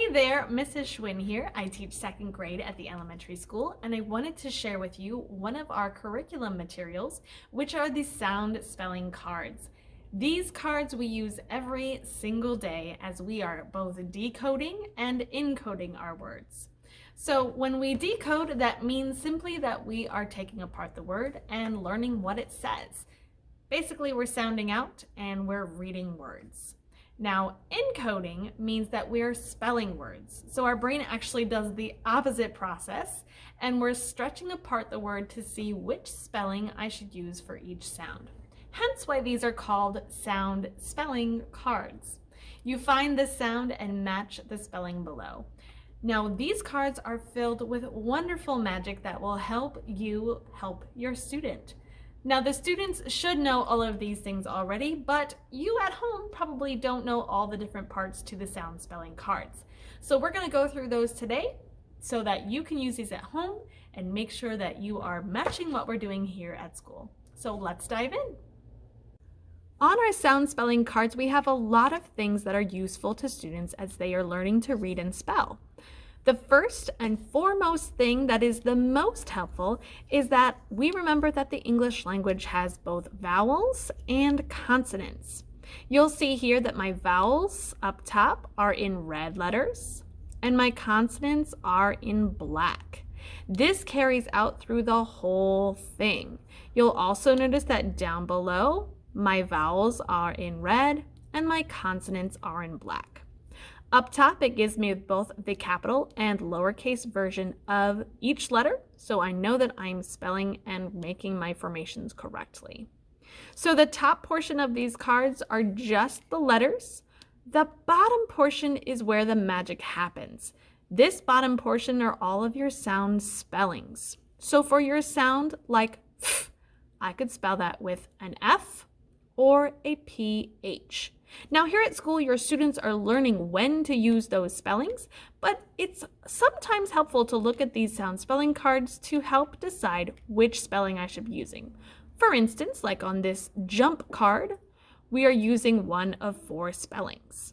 Hey there, Mrs. Schwinn here. I teach second grade at the elementary school, and I wanted to share with you one of our curriculum materials, which are the sound spelling cards. These cards we use every single day as we are both decoding and encoding our words. So when we decode, that means simply that we are taking apart the word and learning what it says. Basically, we're sounding out and we're reading words. Now, encoding means that we're spelling words. So our brain actually does the opposite process, and we're stretching apart the word to see which spelling I should use for each sound. Hence why these are called sound spelling cards. You find the sound and match the spelling below. Now, these cards are filled with wonderful magic that will help you help your student. Now, the students should know all of these things already, but you at home probably don't know all the different parts to the sound spelling cards. So we're going to go through those today so that you can use these at home and make sure that you are matching what we're doing here at school. So let's dive in. On our sound spelling cards, we have a lot of things that are useful to students as they are learning to read and spell. The first and foremost thing that is the most helpful is that we remember that the English language has both vowels and consonants. You'll see here that my vowels up top are in red letters and my consonants are in black. This carries out through the whole thing. You'll also notice that down below, my vowels are in red and my consonants are in black. Up top, it gives me both the capital and lowercase version of each letter, so I know that I'm spelling and making my formations correctly. So the top portion of these cards are just the letters. The bottom portion is where the magic happens. This bottom portion are all of your sound spellings. So for your sound like f, I could spell that with an F or a PH. Now here at school, your students are learning when to use those spellings, but it's sometimes helpful to look at these sound spelling cards to help decide which spelling I should be using. For instance, like on this jump card, we are using one of 4 spellings.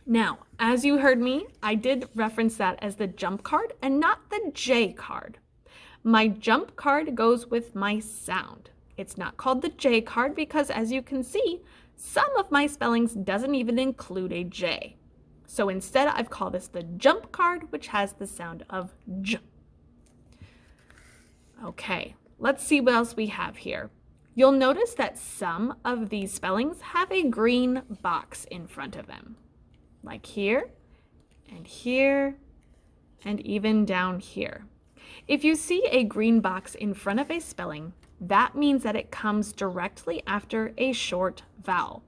Now, as you heard me, I did reference that as the jump card and not the J card. My jump card goes with my sound. It's not called the J card because, as you can see, some of my spellings doesn't even include a J. So instead, I've called this the jump card, which has the sound of J. Okay, let's see what else we have here. You'll notice that some of these spellings have a green box in front of them, like here, and even down here. If you see a green box in front of a spelling, that means that it comes directly after a short vowel.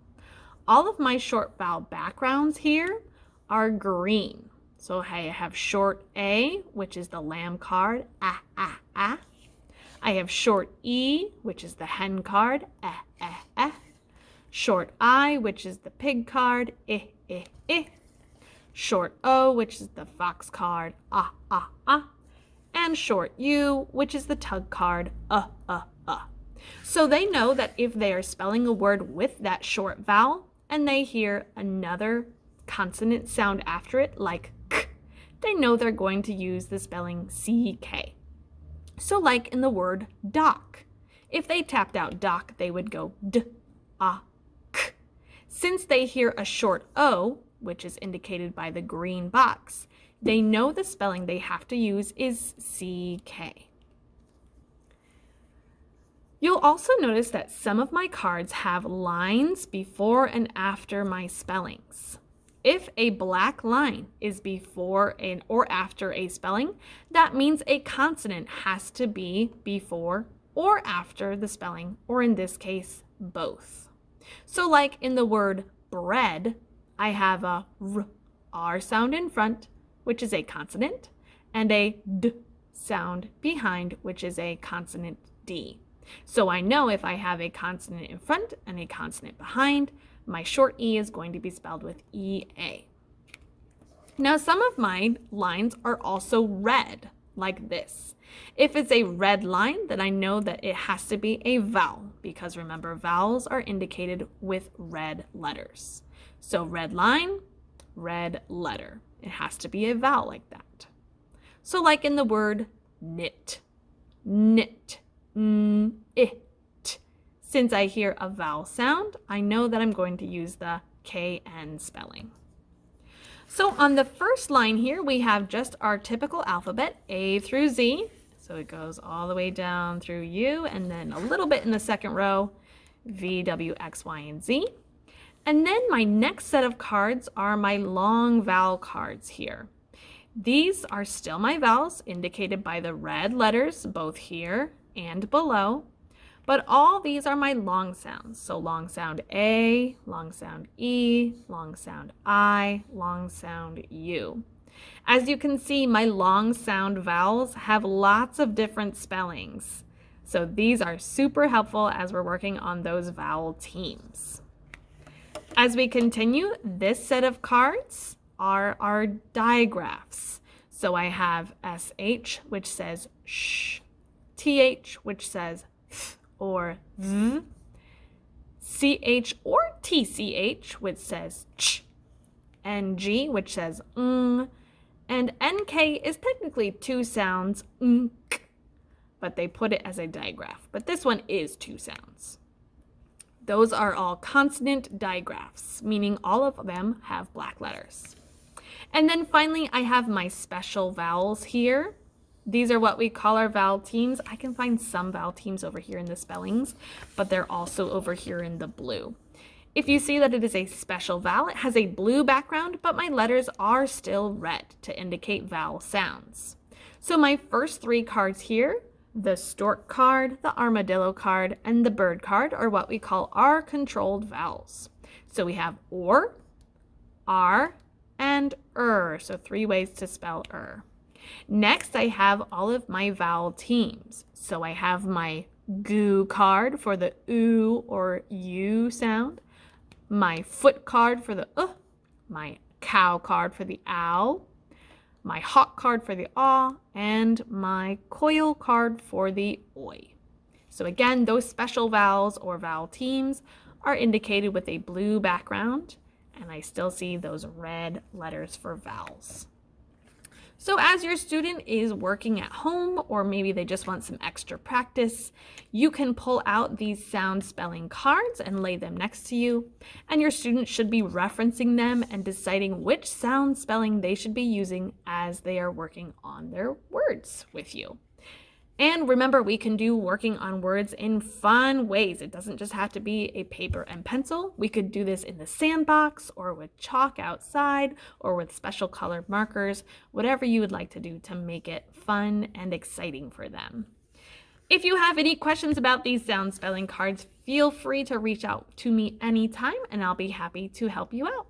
All of my short vowel backgrounds here are green. So I have short A, which is the lamb card, ah, ah, ah. I have short E, which is the hen card, eh, eh, eh. Short I, which is the pig card, eh, eh, eh. Short O, which is the fox card, ah, ah, ah. And short U, which is the tug card, So they know that if they are spelling a word with that short vowel and they hear another consonant sound after it, like k, they know they're going to use the spelling CK. So like in the word dock. If they tapped out dock, they would go d, a, k. Since they hear a short O, which is indicated by the green box, they know the spelling they have to use is CK. You'll also notice that some of my cards have lines before and after my spellings. If a black line is before or after a spelling, that means a consonant has to be before or after the spelling, or in this case, both. So like in the word bread, I have a R sound in front, which is a consonant, and a D sound behind, which is a consonant D. So I know if I have a consonant in front and a consonant behind, my short E is going to be spelled with EA. Now some of my lines are also red, like this. If it's a red line, then I know that it has to be a vowel, because remember, vowels are indicated with red letters. So red line, red letter. It has to be a vowel like that. So like in the word knit, knit, it. Since I hear a vowel sound, I know that I'm going to use the KN spelling. So on the first line here, we have just our typical alphabet, A through Z. So it goes all the way down through U, and then a little bit in the second row, V, W, X, Y, and Z. And then my next set of cards are my long vowel cards here. These are still my vowels, indicated by the red letters, both here and below. But all these are my long sounds. So long sound A, long sound E, long sound I, long sound U. As you can see, my long sound vowels have lots of different spellings. So these are super helpful as we're working on those vowel teams. As we continue, this set of cards are our digraphs. So I have SH, which says sh, TH, which says th or v, CH or TCH, which says ch, NG, which says ng, and NK is technically two sounds, nk, but they put it as a digraph. But this one is two sounds. Those are all consonant digraphs, meaning all of them have black letters. And then finally, I have my special vowels here. These are what we call our vowel teams. I can find some vowel teams over here in the spellings, but they're also over here in the blue. If you see that it is a special vowel, it has a blue background, but my letters are still red to indicate vowel sounds. So my first three cards here, the stork card, the armadillo card, and the bird card are what we call our controlled vowels. So we have or, r, and so three ways to spell . Next, I have all of my vowel teams. So I have my goo card for the oo or u sound, my foot card for the my cow card for the ow, my hawk card for the aw, and my coil card for the oi. So again, those special vowels or vowel teams are indicated with a blue background, and I still see those red letters for vowels. So as your student is working at home, or maybe they just want some extra practice, you can pull out these sound spelling cards and lay them next to you, and your student should be referencing them and deciding which sound spelling they should be using as they are working on their words with you. And remember, we can do working on words in fun ways. It doesn't just have to be a paper and pencil. We could do this in the sandbox or with chalk outside or with special colored markers, whatever you would like to do to make it fun and exciting for them. If you have any questions about these sound spelling cards, feel free to reach out to me anytime and I'll be happy to help you out.